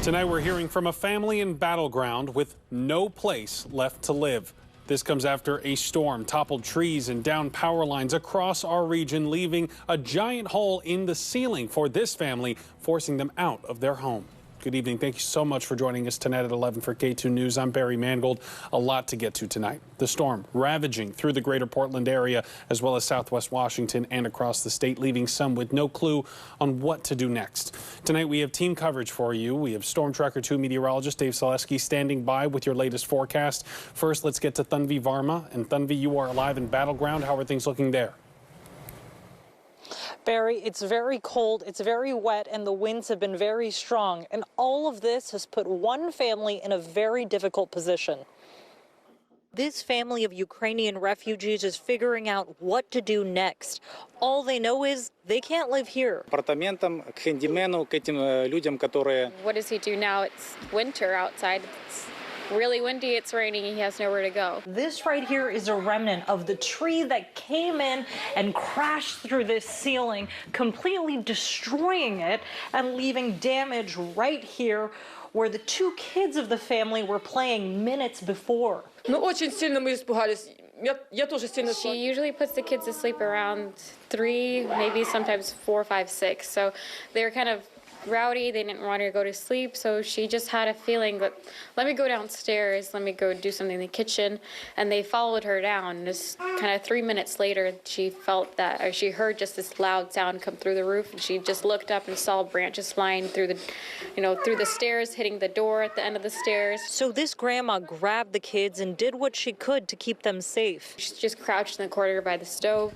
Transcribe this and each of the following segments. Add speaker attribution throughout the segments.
Speaker 1: Tonight we're hearing from a family in Battleground with no place left to live. This comes after a storm toppled trees and down power lines across our region, leaving a giant hole in the ceiling for this family, forcing them out of their home. Good evening. Thank you so much for joining us tonight at 11 for K2 News. I'm Barry Mangold. A lot to get to tonight. The storm ravaging through the greater Portland area as well as southwest Washington and across the state, leaving some with no clue on what to do next. Tonight we have team coverage for you. We have Storm Tracker 2 meteorologist Dave Selesky standing by with your latest forecast. First, let's get to Tanvi Varma. And Tanvi, you are live in Battleground. How are things looking there?
Speaker 2: Barry, it's very cold, it's very wet, and the winds have been very strong. And all of this has put one family in a very difficult position. This family of Ukrainian refugees is figuring out what to do next. All they know is they can't live here.
Speaker 3: What does
Speaker 4: he do now? It's winter outside. It's really windy, it's raining, he has nowhere to go.
Speaker 2: This right here is a remnant of the tree that came in and crashed through this ceiling, completely destroying it and leaving damage right here where the two kids of the family were playing minutes before.
Speaker 4: She usually puts the kids to sleep around 3, maybe sometimes 4, 5, 6. So they're kind of rowdy, they didn't want her to go to sleep, so she just had a feeling that, let me go downstairs, let me go do something in the kitchen, and they followed her down. Just kind of 3 minutes later, she felt that, or she heard just this loud sound come through the roof, and she just looked up and saw branches flying through the, through the stairs, hitting the door at the end of the stairs.
Speaker 2: So this grandma grabbed the kids and did what she could to keep them safe.
Speaker 4: She just crouched in the corner by the stove.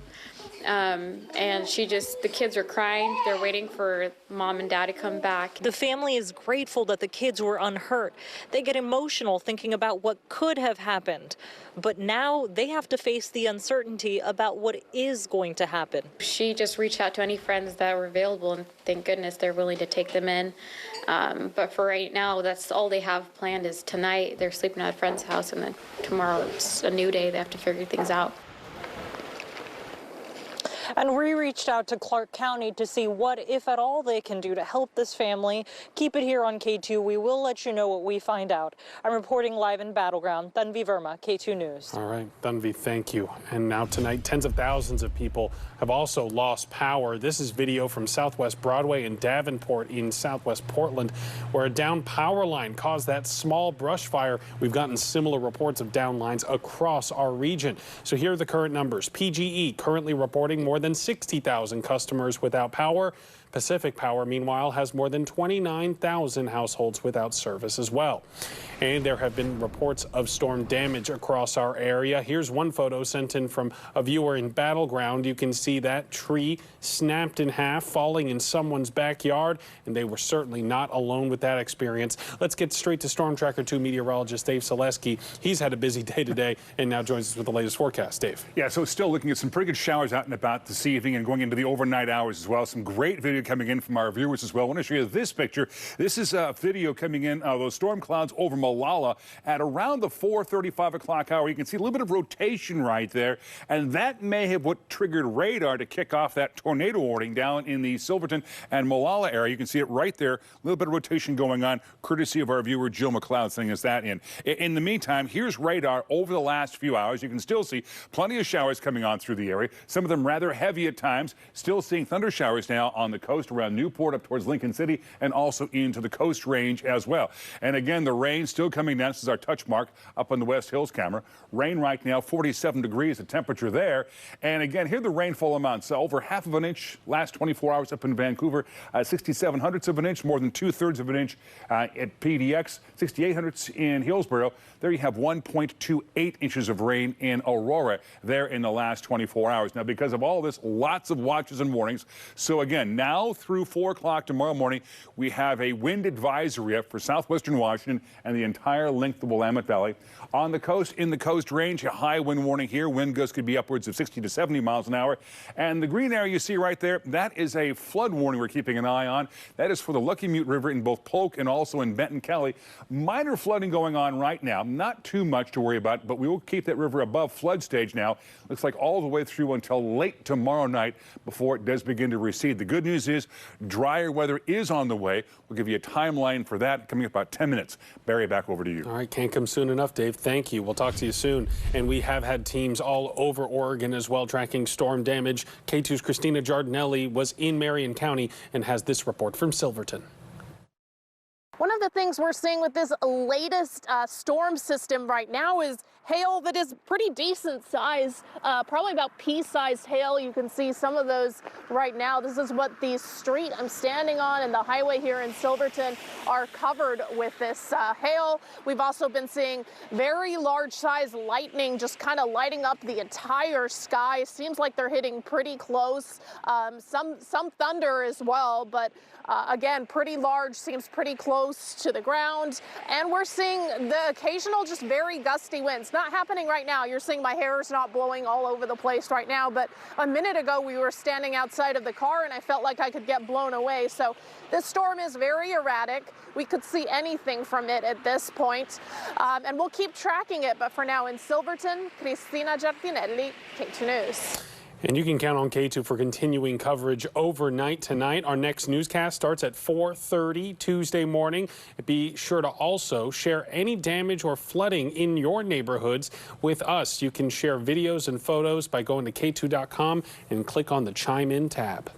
Speaker 4: And the kids are crying. They're waiting for mom and dad to come back.
Speaker 2: The family is grateful that the kids were unhurt. They get emotional thinking about what could have happened. But now they have to face the uncertainty about what is going to happen.
Speaker 4: She just reached out to any friends that were available, and thank goodness they're willing to take them in. But for right now, that's all they have planned is tonight. They're sleeping at a friend's house, and then tomorrow it's a new day. They have to figure things out.
Speaker 2: And we reached out to Clark County to see what, if at all, they can do to help this family. Keep it here on K2. We will let you know what we find out. I'm reporting live in Battleground. Tanvi Verma, K2 News.
Speaker 1: All right, Tanvi, thank you. And now tonight, tens of thousands of people have also lost power. This is video from Southwest Broadway in Davenport in Southwest Portland, where a down power line caused that small brush fire. We've gotten similar reports of down lines across our region. So here are the current numbers. PGE currently reporting more than 60,000 customers without power. Pacific Power, meanwhile, has more than 29,000 households without service as well. And there have been reports of storm damage across our area. Here's one photo sent in from a viewer in Battleground. You can see that tree snapped in half, falling in someone's backyard, and they were certainly not alone with that experience. Let's get straight to Storm Tracker 2 meteorologist Dave Selesky. He's had a busy day today and now joins us with the latest forecast. Dave.
Speaker 5: Yeah, so still looking at some pretty good showers out and about this evening and going into the overnight hours as well. Some great video coming in from our viewers as well. I want to show you this picture. This is a video coming in of those storm clouds over Malala at around the 4:35 o'clock hour. You can see a little bit of rotation right there, and that may have what triggered radar to kick off that tornado warning down in the Silverton and Malala area. You can see it right there. A little bit of rotation going on, courtesy of our viewer Jill McLeod sending us that in. In the meantime, here's radar over the last few hours. You can still see plenty of showers coming on through the area, some of them rather heavy at times. Still seeing thunder showers now on the coast around Newport up towards Lincoln City and also into the Coast Range as well. And again, the rain still coming down. This is our touch mark up on the West Hills camera. Rain right now, 47 degrees, the temperature there. And again, here are the rainfall amounts. Over half of an inch last 24 hours up in Vancouver, 67 hundredths of an inch, more than 2/3 of an inch at PDX, 68 hundredths in Hillsborough. There you have 1.28 inches of rain in Aurora there in the last 24 hours. Now, because of all this, lots of watches and warnings. So again, now through 4 o'clock tomorrow morning, we have a wind advisory up for southwestern Washington and the entire length of the Willamette Valley. On the coast, in the Coast Range, a high wind warning here. Wind gusts could be upwards of 60 to 70 miles an hour. And the green area you see right there, that is a flood warning we're keeping an eye on. That is for the Lucky Mute River in both Polk and also in Benton Kelly. Minor flooding going on right now. Not too much to worry about, but we will keep that river above flood stage now. Looks like all the way through until late tomorrow night before it does begin to recede. The good news is changes. Drier weather is on the way. We'll give you a timeline for that coming up about 10 minutes. Barry, back over to you.
Speaker 1: All right, can't come soon enough, Dave. Thank you. We'll talk to you soon. And we have had teams all over Oregon as well tracking storm damage. K2's Christina Giardinelli was in Marion County and has this report from Silverton.
Speaker 3: One of the things we're seeing with this latest storm system right now is hail that is pretty decent size, probably about pea-sized hail. You can see some of those right now. This is what the street I'm standing on and the highway here in Silverton are covered with this hail. We've also been seeing very large size lightning just kind of lighting up the entire sky. Seems like they're hitting pretty close. Some thunder as well, but again, pretty large, seems pretty close to the ground. And we're seeing the occasional just very gusty winds. Not happening right now. You're seeing my hair is not blowing all over the place right now, but a minute ago we were standing outside of the car and I felt like I could get blown away. So this storm is very erratic. We could see anything from it at this point. And we'll keep tracking it. But for now in Silverton, Christina Giardinelli, K2 News.
Speaker 1: And you can count on K2 for continuing coverage overnight tonight. Our next newscast starts at 4:30 Tuesday morning. Be sure to also share any damage or flooding in your neighborhoods with us. You can share videos and photos by going to K2.com and click on the Chime In tab.